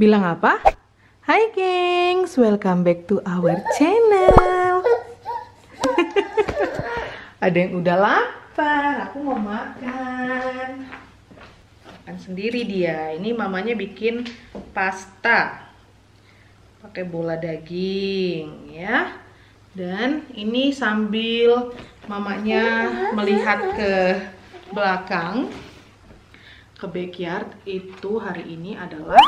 Bilang apa? Hai gengs, welcome back to our channel. Ada yang udah lapar, aku mau makan. Makan sendiri dia. Ini mamanya bikin pasta pakai bola daging ya. Dan ini sambil mamanya melihat ke belakang, ke backyard. Itu hari ini adalah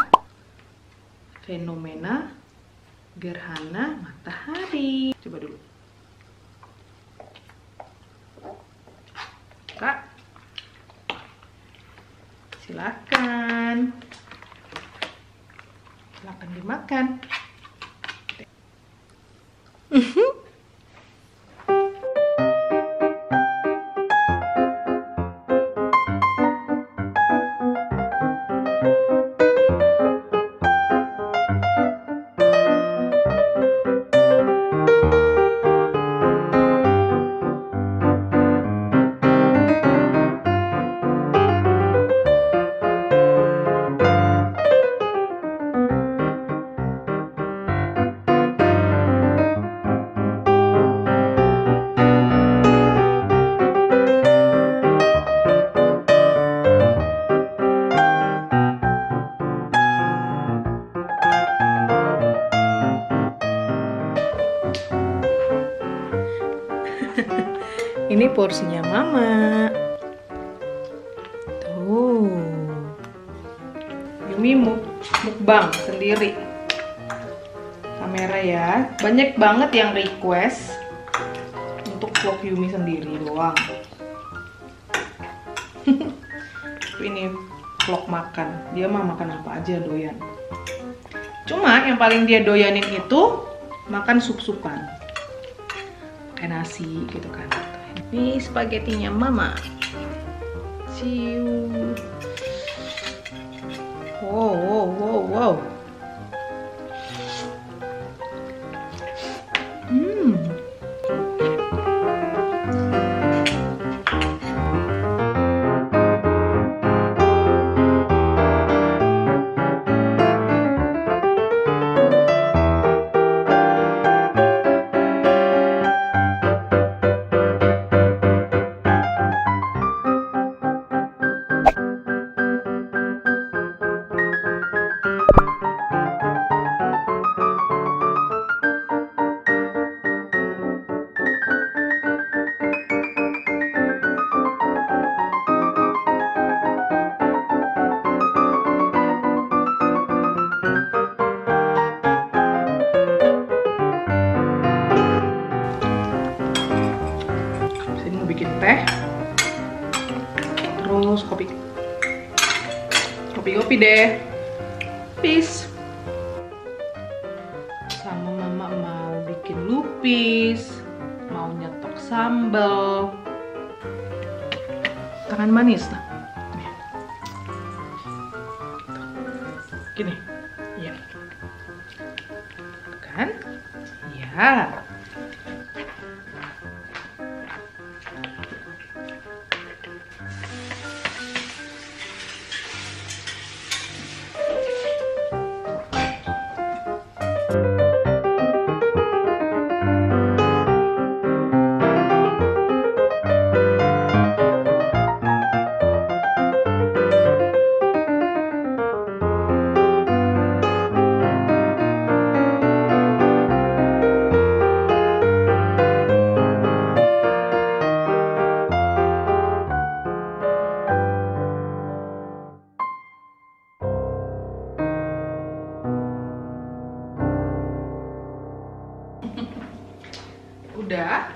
fenomena gerhana matahari. Coba dulu. Kak, silakan. Silakan dimakan. Ini porsinya mama. Tuh. Yumi mukbang sendiri. Kamera ya. Banyak banget yang request untuk vlog Yumi sendiri doang. Ini vlog makan. Dia mah makan apa aja doyan. Cuma yang paling dia doyanin itu makan sup-supan. Pakai nasi gitu kan. Ini spagettinya mama. Ciu. Wow. Bikin teh, terus kopi deh, peace. Sama mama mau bikin lupis, mau nyetok sambal, tangan manis lah, gini, ya, kan, ya. Udah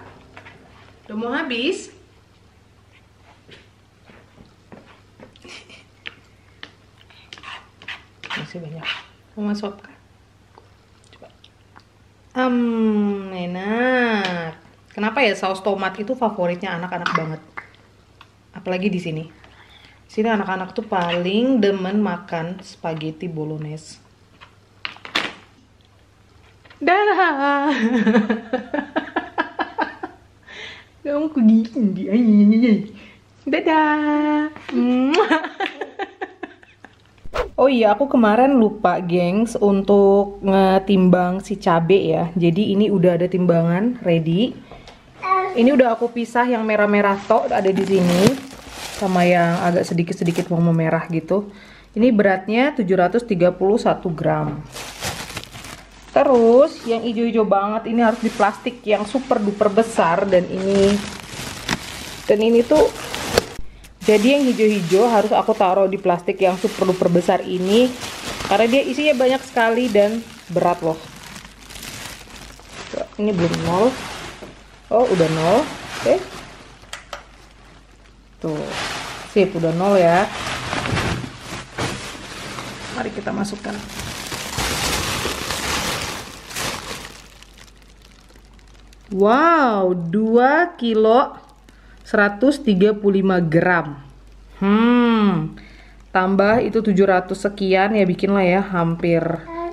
mau habis. Masih banyak. Mau masuk kan? Coba. Enak. Kenapa ya saus tomat itu favoritnya anak-anak banget? Apalagi di sini. Sini anak-anak tuh paling demen makan spaghetti bolognese. Dah. Kamu kegigit. Dadah. Oh iya, aku kemarin lupa gengs untuk ngetimbang si cabe ya. Jadi ini udah ada timbangan ready. Ini udah aku pisah yang merah-merah tok ada di sini sama yang agak sedikit-sedikit mau memerah gitu. Ini beratnya 731 gram. Terus yang hijau-hijau banget ini harus di plastik yang super duper besar dan ini tuh jadi yang hijau-hijau harus aku taruh di plastik yang super duper besar ini karena dia isinya banyak sekali dan berat loh. Ini belum 0. Oh, udah 0. Oke. Tuh. Sip, udah 0 ya. Mari kita masukkan. Wow, 2 kilo 135 gram. Tambah itu 700 sekian ya, bikinlah ya hampir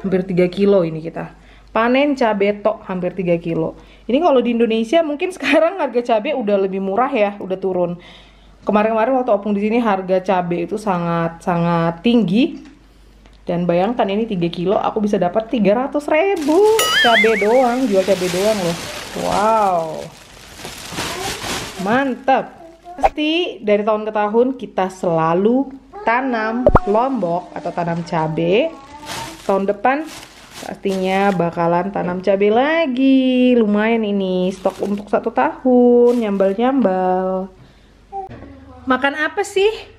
3 kilo ini kita. Panen cabai tok hampir 3 kilo. Ini kalau di Indonesia mungkin sekarang harga cabai udah lebih murah ya, udah turun. Kemarin-kemarin waktu opung di sini harga cabai itu sangat tinggi. Dan bayangkan ini 3 kilo aku bisa dapat 300.000 cabai doang, jual cabai doang loh. Wow. Mantap. Pasti dari tahun ke tahun kita selalu tanam lombok atau tanam cabai. Tahun depan pastinya bakalan tanam cabai lagi. Lumayan ini stok untuk 1 tahun, nyambal-nyambal. Makan apa sih?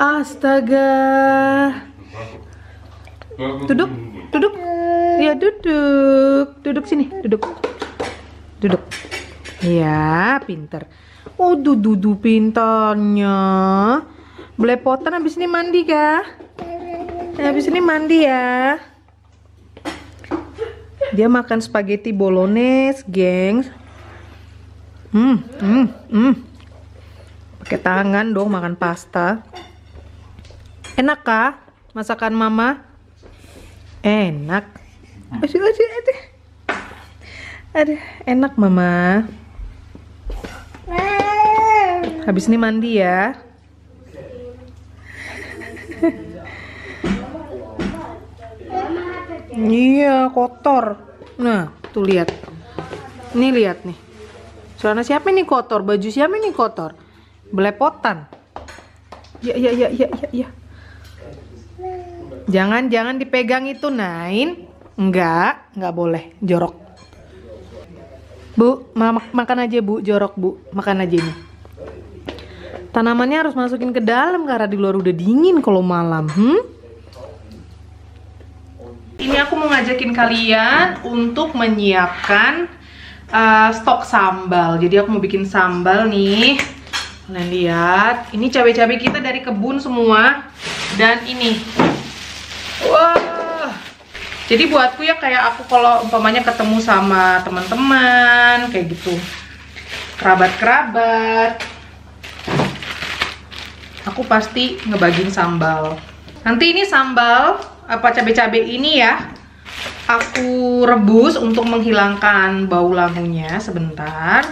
Astaga. Duduk. Ya duduk. Duduk sini, duduk. Ya, pinter. Oh, dudu pintarnya. Belepotan habis ini mandi kah? Habis ini mandi ya. Dia makan spaghetti bolognese, gengs. Pakai tangan dong makan pasta. Enak kah masakan mama? Enak. Aduh, enak mama. Habis ini mandi ya. Iya, kotor. Nah, tuh lihat. Nih lihat nih. Celana siapa ini kotor? Baju siapa ini kotor? Belepotan. Ya. Jangan dipegang itu, Nain. Enggak boleh. Jorok. Bu, makan aja Bu, jorok Bu. Makan aja ini. Tanamannya harus masukin ke dalam karena di luar udah dingin kalau malam. Ini aku mau ngajakin kalian untuk menyiapkan stok sambal. Jadi aku mau bikin sambal nih. Kalian lihat, ini cabai-cabai kita dari kebun semua. Dan ini. Wah. Jadi buatku ya kayak aku kalau umpamanya ketemu sama teman-teman kayak gitu. Kerabat-kerabat. Aku pasti ngebagiin sambal. Nanti ini sambal apa cabai-cabai ini ya aku rebus untuk menghilangkan bau langunya sebentar.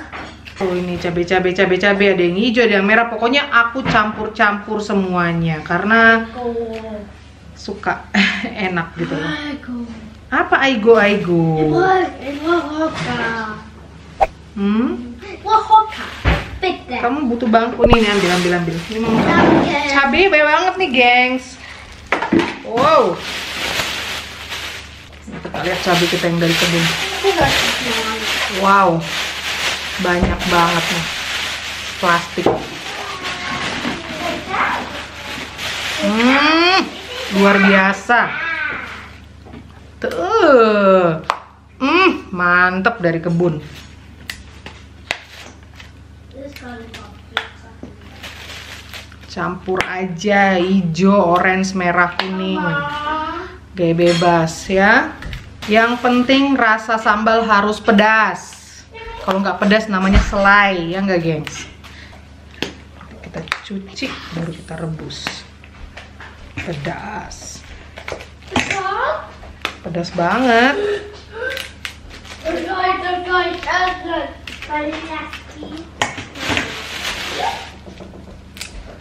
Oh, ini cabai ada yang hijau, ada yang merah. Pokoknya aku campur-campur semuanya karena suka enak gitu loh. Apa aigo? Kamu butuh bangku nih, ambil. Ini mau cabai banyak banget nih, gengs. Wow. Nah, kita lihat cabai kita yang dari kebun. Wow. Banyak banget nih. Plastik. Luar biasa. Tuh. Mantep dari kebun. Campur aja hijau, orange, merah, kuning. Gaya bebas ya. Yang penting rasa sambal harus pedas. Kalau nggak pedas namanya selai, ya nggak, gengs? Kita cuci baru kita rebus. Pedas. Pedas banget.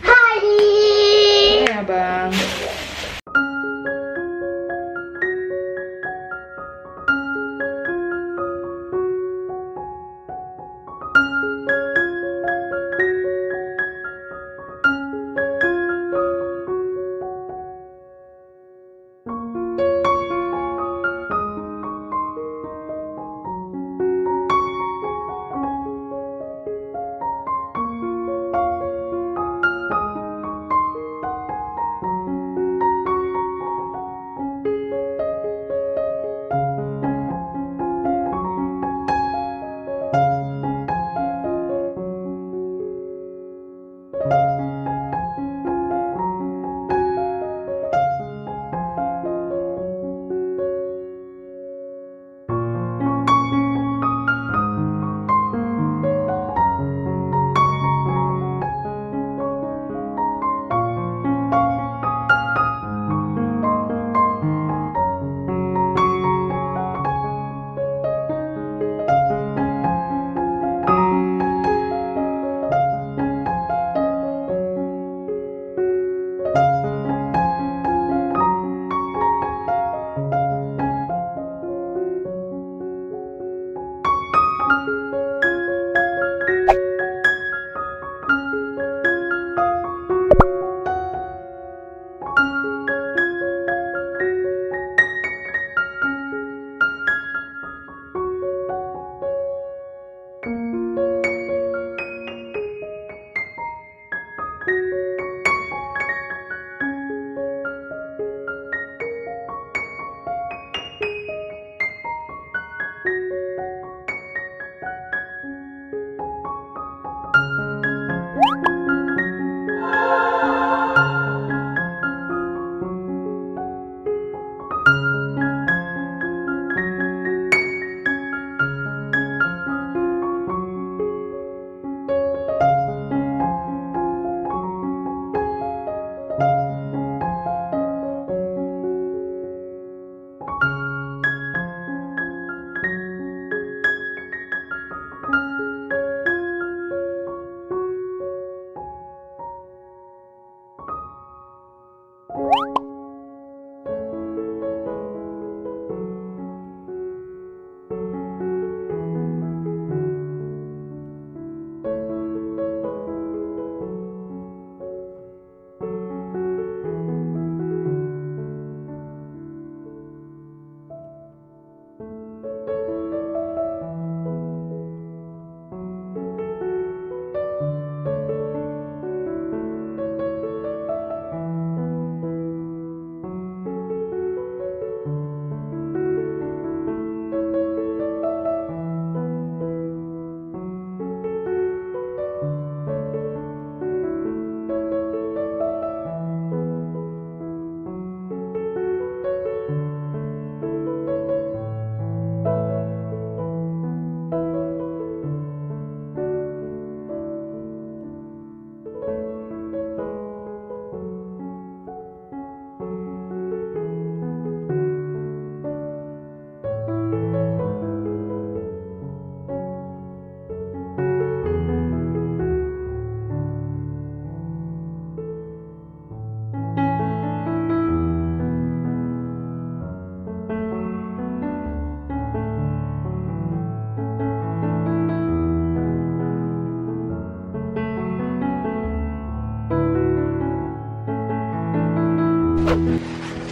Hai. Ya, Bang.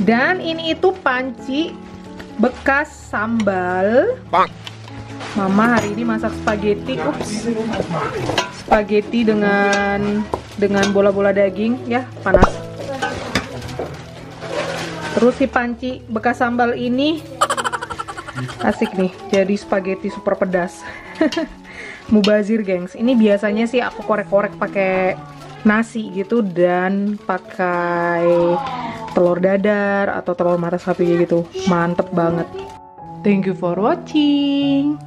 Dan ini itu panci bekas sambal. Mama hari ini masak spaghetti. Ups. Spaghetti dengan bola-bola daging ya, panas. Terus si panci bekas sambal ini asik nih, jadi spaghetti super pedas. Mubazir gengs. Ini biasanya sih aku korek-korek pakai nasi gitu dan pakai telur dadar atau telur mata sapi gitu. Mantep banget. Thank you for watching.